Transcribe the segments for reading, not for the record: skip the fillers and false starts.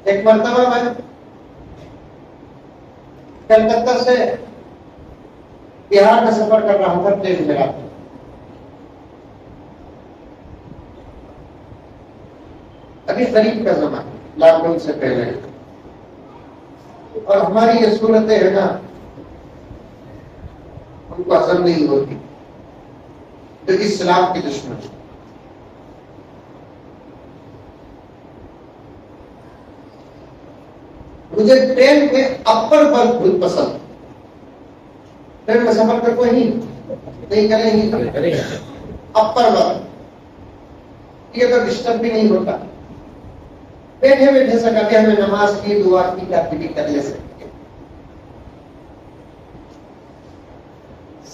ایک مرتبہ میں کلکتہ سے بہار کا سفر کر رہا تھا ٹرین میں رات، ابھی قریب کا زمانہ لاک ڈاؤن سے پہلے، اور ہماری یہ صورتیں ہے نا ان کو ہضم نہیں ہوتی جو اسلام کی دشمن ہے۔ مجھے ٹرین میں اپر برتھ بہت پسند، ٹرین میں سفر کر کوئی نہیں کریں گے اپر برتھ، یہ تو ڈسٹرب بھی نہیں ہوتا، بیٹھے بیٹھے سے کبھی ہمیں نماز کی دعا کی کافی بھی کر لے سکتے ہیں۔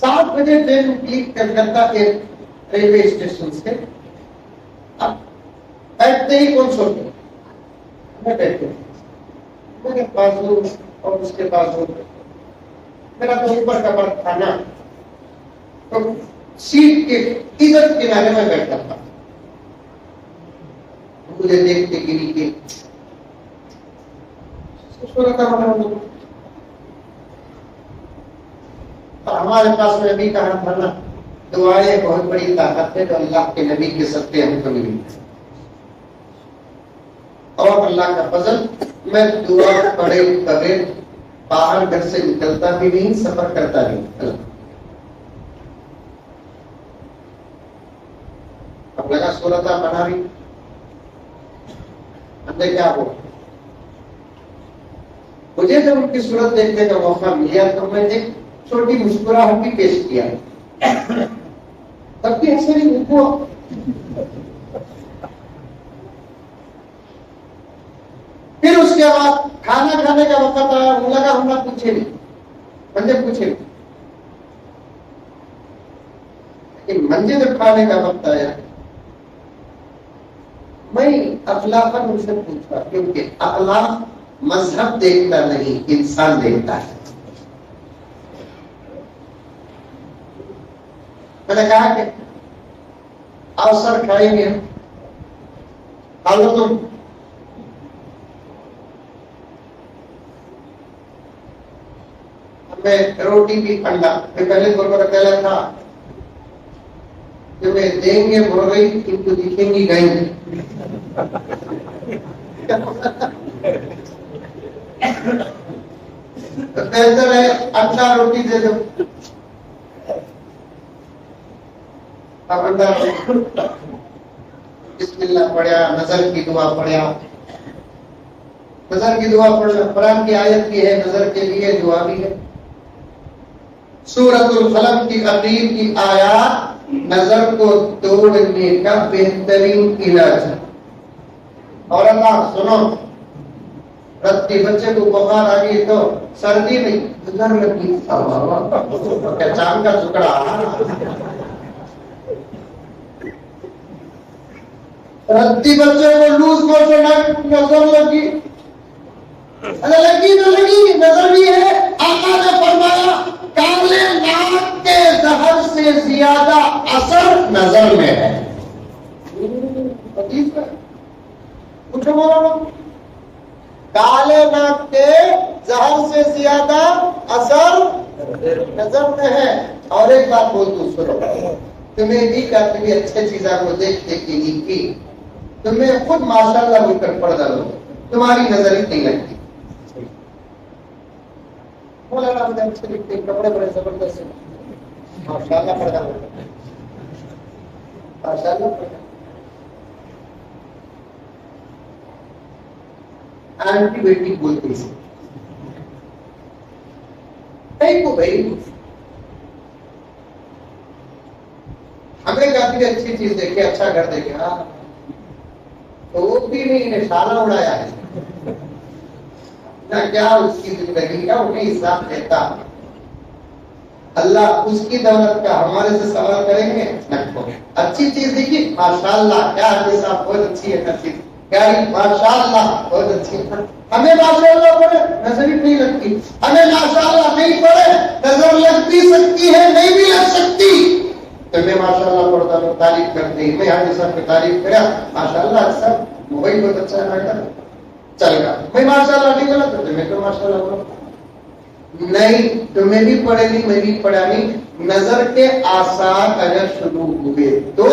7 بجے ٹرین کی کلکتہ کے ریلوے اسٹیشن سے، اب بیٹھتے ہی کون سوتے میں بیٹھتے میرے بازو اور اس کے بازو، میرا تو اوپر کا برتھ تھا نا، تو سیٹ کے ادھر کنارے میں بیٹھا تھا، مجھے دیکھ کے گری کے ہمارے پاس میں بھی کہا تھا نا دعائیں بہت بڑی طاقت ہے، تو اللہ کے نبی کے صدقے ہم کو ملی، اور اللہ کا فضل میں دعا پڑھے بغیر باہر گھر سے نکلتا بھی نہیں، سفر کرتا نہیں۔ اب لگا صورتہ بنا بھی اندر کیا ہو، مجھے جب ان کی صورت دیکھنے کا موقع ملا تو میں ایک چھوٹی مسکراہٹ بھی پیش کیا، تب بھی ایسے نہیں ہوا۔ پھر اس کے بعد کھانا کھانے کا وقت آیا، وہ لگا ہم نے پوچھے نہیں، مجھے پوچھے نہیں، لیکن منجے جب کھانے کا وقت آیا میں اخلاقاً ان سے پوچھا، کیونکہ اخلاق مذہب دیکھتا نہیں، انسان دیکھتا ہے۔ میں نے کہا کہ اوسر کھائیں گے، کھا لو تم۔ میں روٹی بھی انڈا، میں پہلے دور پر اکیلا تھا، جو میں دیں گے بول رہی ان کو دکھیں گی گائیں، بہتر ہے انڈا روٹی دے دو۔ اب انڈا بسم اللہ پڑھیا، نظر کی دعا پڑھیا، نظر کی دعا پڑھنا قرآن کی آیت بھی ہے، نظر کے لیے دعا بھی ہے۔ سورۃ القلم کی اخیر کی آیات نظر کو توڑنے کا بہترین علاج ہے۔ اور اللہ سنو، رتی بچے کو بخار آ گئی تو سردی نہیں نظر لگی، کیا چاند کا ٹکڑا، رتی بچے کو لوز موشن نظر لگی، لگی تو لگی، نظر بھی ہے۔ آقا نے فرمایا کالے ناک کے زہر سے زیادہ اثر نظر میں ہے۔ پوچھو مولانا، کالے ناک کے زہر سے زیادہ اثر نظر میں ہے۔ اور ایک بات بول دوں سنو، تمہیں بھی کبھی اچھے چیزوں کو دیکھتے کی نہیں کی، تمہیں خود ماشاءاللہ بول کر پڑھ ڈالو، تمہاری نظر ہی نہیں لگتی۔ مولانا مجھے اچھے لگتے، کپڑے بڑے زبردست، ماشاءاللہ پڑھ ڈالو، ماشاءاللہ پڑھ ڈالو۔ اینٹی بایوٹک بولتے ہیں بھائی، ہمیں کافی اچھی چیز دیکھے، اچھا گھر دیکھے، ہاں تو وہ بھی نہیں نشانہ اڑایا ہے نہ کیا اس کی زندگی کا انہیں حساب دیتا۔ اللہ اس کی دولت کا ہمارے سے سوال کریں گے نہ کوئی اچھی چیز دیکھی، ماشاءاللہ کیا حساب، بہت اچھی ہے ہر چیز، گاڑی ماشاءاللہ بہت اچھی ہے، ہمیں ماشاءاللہ پڑے نظر ہی نہیں لگتی، ہمیں ماشاءاللہ نہیں پڑے نظر لگ بھی سکتی ہے نہیں بھی لگ سکتی، تو میں ماشاءاللہ پڑھتا ہوں، تعریف کرتے ہیں، میں حاجی صاحب کی تعریف کرا، ماشاءاللہ سب وہی بہت اچھا ہے، چل گا۔ میں ماشاءاللہ نہیں بولا تو تمہیں تو ماشاءاللہ بولا نہیں, تمہیں بھی پڑھے نہیں, میں بھی پڑھا نہیں. نظر کے آثار اگر شروع ہوئے تو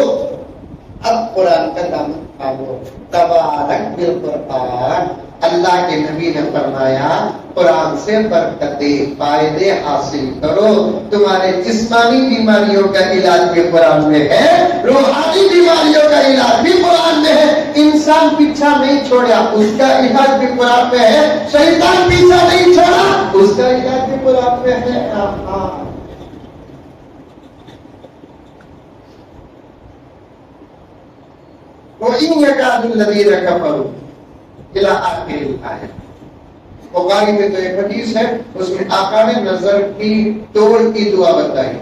اب قرآن کا دامن تھامو. تبارک بالقرآن, اللہ کے نبی نے فرمایا قرآن سے برکتیں فائدے حاصل کرو. تمہارے جسمانی بیماریوں کا علاج بھی قرآن میں ہے, روحانی بیماریوں کا علاج بھی قرآن میں ہے. انسان پیچھا نہیں چھوڑا, اس کا علاج بھی قرآن میں ہے. شیطان پیچھا نہیں چھوڑا, اس کا علاج بھی قرآن میں ہے. وَإِنْ يَكَادُ الَّذِينَ كَفَرُوا إِلَىٰ آخِرِ الْآيَةِ. بخاری میں تو ایک حدیث ہے, اس میں آقا نے نظر کی توڑ کی دعا بتائی.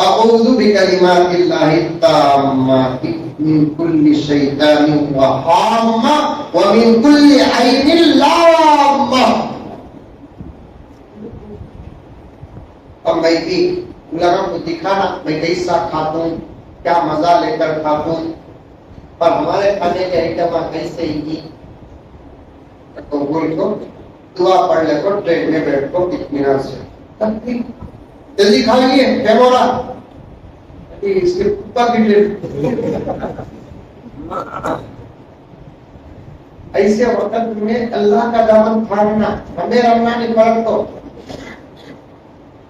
اعوذ بکلمات اللہ التامات من کل شیطان وہامہ ومن کل عین لامہ. اب میں بھی لوگوں کو دکھانا میں کیسا کھاتا ہوں, کیا مزہ لے کر کھاتا ہوں, اور ہمارے کھانے کے آئٹم کیسے ہی تو بول کو دعا پڑھ لے کو ٹرین میں بیٹھ کو اطمینان سے جلدی کھائیے کیا بولا اس کے کتا کی ٹرین. ایسے وقت میں اللہ کا دامن تھامنا, ہمیں رمنا نہیں پڑا تو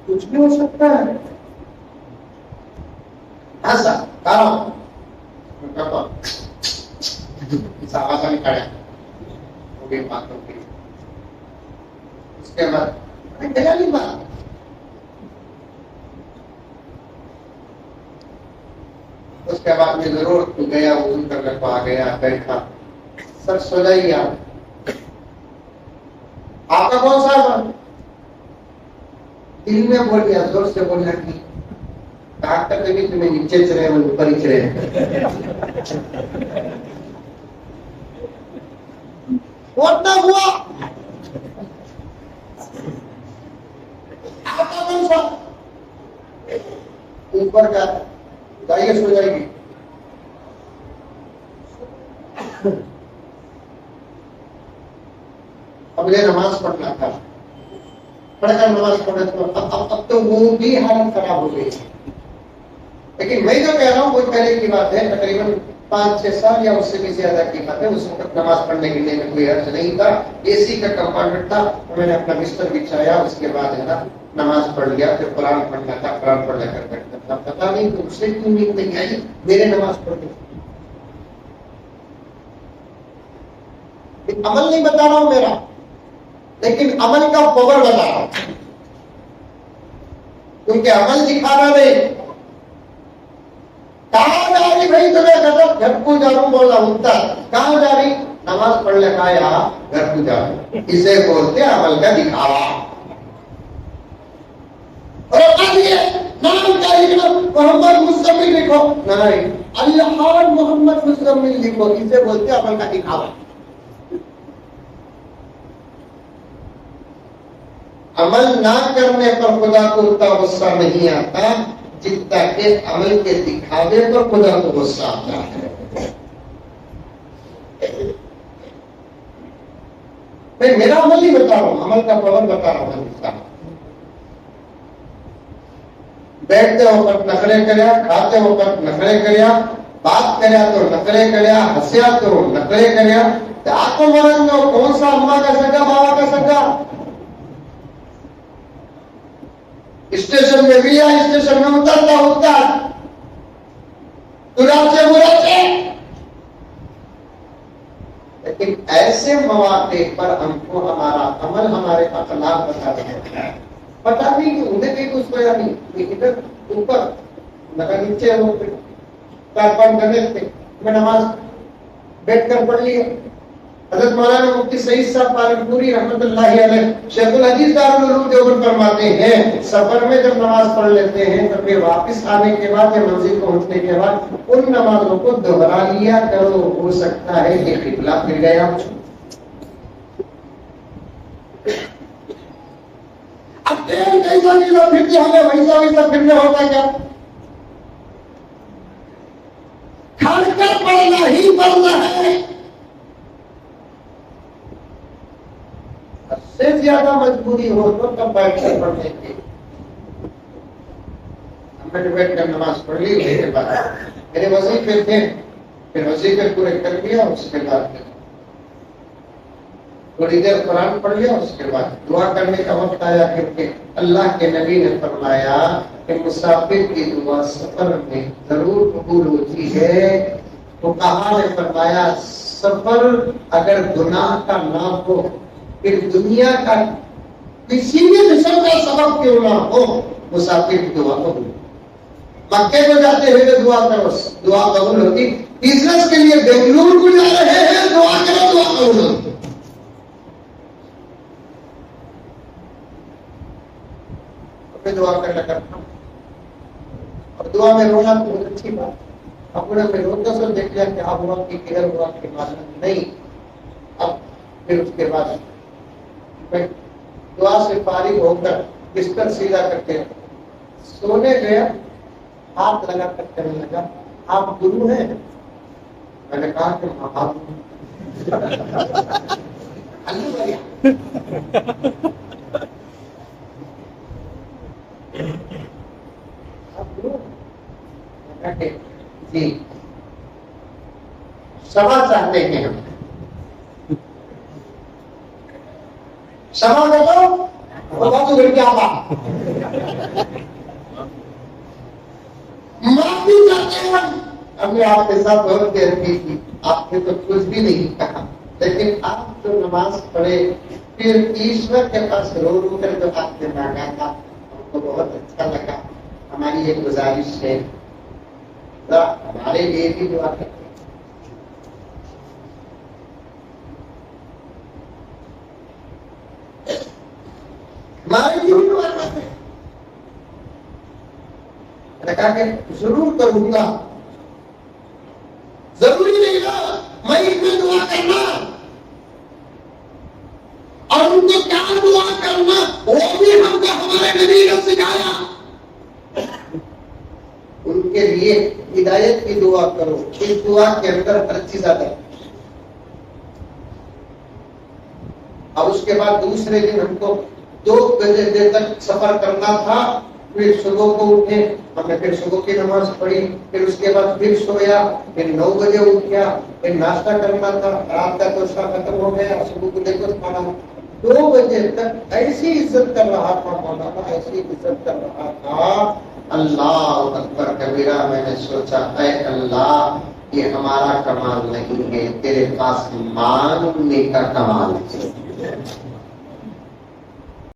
کچھ بھی ہو سکتا ہے. ایسا کارو آواز نہیں کھڑا ہو گئی بات ہو گئی. اس کے بعد گیا نہیں بات, اس کے بعد میں ضرور گیا وضو کر کے آ گیا بیٹھا سر سو جائیے. آپ کا کون سا دل میں بول گیا, زور سے بولنا کی کہا کرتے بھی تمہیں نیچے چلے وہ اوپر ہی چلے. اتنا ہوا آپ کا کون سا اوپر کا جائیے سو جائے گی. اب یہ نماز پڑھنا تھا, پڑھ کر نماز پڑھے تو اب تو وہ بھی حالت خراب ہو گئی. لیکن میں جو کہہ رہا ہوں وہ پہلے کی بات ہے, تقریباً 5-6 سال یا اس سے بھی زیادہ کی بات ہے. اس وقت نماز پڑھنے کے لیے کوئی حرج نہیں تھا, اے سی کا کمپارٹمنٹ تھا, میں نے اپنا بستر بچھایا, اس کے بعد ہے نا نماز پڑھ لیا, پھر قرآن پڑھنا تھا, قرآن پڑھ لے کر بیٹھتا تھا. پتا نہیں تو اس سے کیوں نیند نہیں آئی, میرے نماز پڑھ لی. عمل نہیں بتا رہا ہوں میرا, لیکن عمل کا پاور بتا رہا ہوں, کیونکہ عمل دکھانا نہیں. کہاں جا رہی بھائی تمہیں قدر گھر کو جا رہا ہوں بول رہا ہوں, کہاں جا رہی نماز پڑھ لے کہا یا گھر کو جا رہا. اسے بولتے عمل کا دکھاوا. اور نام کیا لکھنا, محمد مزمل لکھو, نہیں اللہ محمد مزمل لکھو, اسے بولتے عمل کا دکھاوا. عمل نہ کرنے پر خدا کو اتنا غصہ نہیں آتا جتنا کہ عمل کے دکھاوے پر خدا کو غصہ آتا ہے. میں میرا عمل نہیں بتا رہا ہوں, عمل کا پاور بتا رہا ہوں. بیٹھتے وقت نخرے کریا, کھاتے وقت نخرے کریا, بات کریا تو نخرے کریا, ہنسیا تو نخرے کریا. آپ کو مرن دو, کون سا اماں کا سگا بابا کا سگا. اسٹیشن میں بھی یا اسٹیشن میں اترتا اتر سے برا سے. لیکن ایسے مواقع پر ہم کو ہمارا عمل ہمارے اخلاق بتا رہے ہیں. پتا نہیں کہ انہیں کہیں کچھ کوئی نہیں, ادھر اوپر لگا نیچے ہو 4-5 گھنٹے تھے, میں نماز بیٹھ کر پڑھ لی. حضرت مولانا مفتی سعید صاحب پالن پوری رحمۃ اللہ علیہ شیخ الحدیث دارالعلوم دیوبند فرماتے ہیں سفر میں جب نماز پڑھ لیتے ہیں تو پھر واپس آنے کے بعد یا منزل پہنچنے کے بعد ان نمازوں کو دوہرا لیا کرو, ہو سکتا ہے کہ قبلہ پھر گیا. اب کیسا نیلا پھرتے ہمیں ویسا پھرنا ہوتا کیا. کھڑ کر پڑھنا ہی پڑھنا ہے. سے زیادہ مجبوری ہو تو تب بیٹھ کر پڑھنے کی ہم نے بیٹھ کر نماز پڑھ لی. اس کے بعد میرے وظیفے تھے, پھر وظیفے پورے کر لیا. اس کے بعد تھوڑی دیر قرآن پڑھ لیا. اس کے بعد دعا کرنے کا وقت آیا, کیونکہ اللہ کے نبی نے فرمایا کہ مسافر کی دعا سفر میں ضرور قبول ہوتی ہے. تو کہا نے فرمایا سفر اگر گناہ کا نہ ہو, پھر دنیا کا کسی بھی قسم کا سبب کیوں نہ ہو, مسافر کی دعا قبول. مکے کو جاتے ہوئے دعا کرو, دعا قبول ہوتی. بزنس کے لیے بنگلور کو جا رہے ہیں, دعا کرو, دعا قبول ہوتی. دعا کرنا کرتا ہوں, اور دعا میں رونا تو بہت اچھی بات. اپنے میں روتا سب دیکھ لیا کہ آپ ہوا کی کدھر ہوا کی معلوم نہیں. اب پھر اس کے بعد میں دعا سے فارغ ہو کر بستر سیدھا کرتے سونے گیا, ہاتھ لگا کر کہنے لگا آپ گرو ہیں؟ میں نے کہا کہ ہاں آپ جی سما چاہتے ہیں ہم. سما بتاؤ تو کیا بات معافی چاہتے ہیں ہم. ہم نے آپ کے ساتھ بہت دیر کی تھی, آپ نے تو کچھ بھی نہیں کہا, لیکن آپ جو نماز پڑھے پھر ایشور کے پاس رو رو کر جو آپ نے مانگا تھا ہم کو بہت اچھا لگا. ہماری ایک گزارش ہے, ہمارے لیے بھی دعا کرتے. ہمارے لیے بھی دعا کرتے. میں نے کہا کہ ضرور کروں گا, ضروری نہیں نا میں اس میں دعا کرنا, اور ان کو کیا دعا کرنا وہ بھی ہم کو ہمارے نبی نے سکھایا. ان کے لیے ہدایت کی دعا کرو. اس دعا کے اندر ہر چیز آتا ہے. اب اس کے بعد دوسرے دن ہم کو 2 بجے دیر تک سفر کرنا تھا. پھر صبح کو اٹھے, ہم نے پھر صبح کی نماز پڑھی, پھر اس کے بعد پھر سویا, پھر 9 بجے اٹھ گیا, پھر ناشتہ کرنا تھا, رات کا توشہ ختم ہو گیا, صبح کو دیکھو کھانا. 2 بجے تک ایسی عزت کر رہا تھا مولانا, ایسی عزت کر رہا تھا. اللہ اکبر کبیرہ. میں نے سوچا اے اللہ یہ ہمارا کمال نہیں ہے, تیرے پاس مانگنے کا کمال ہے.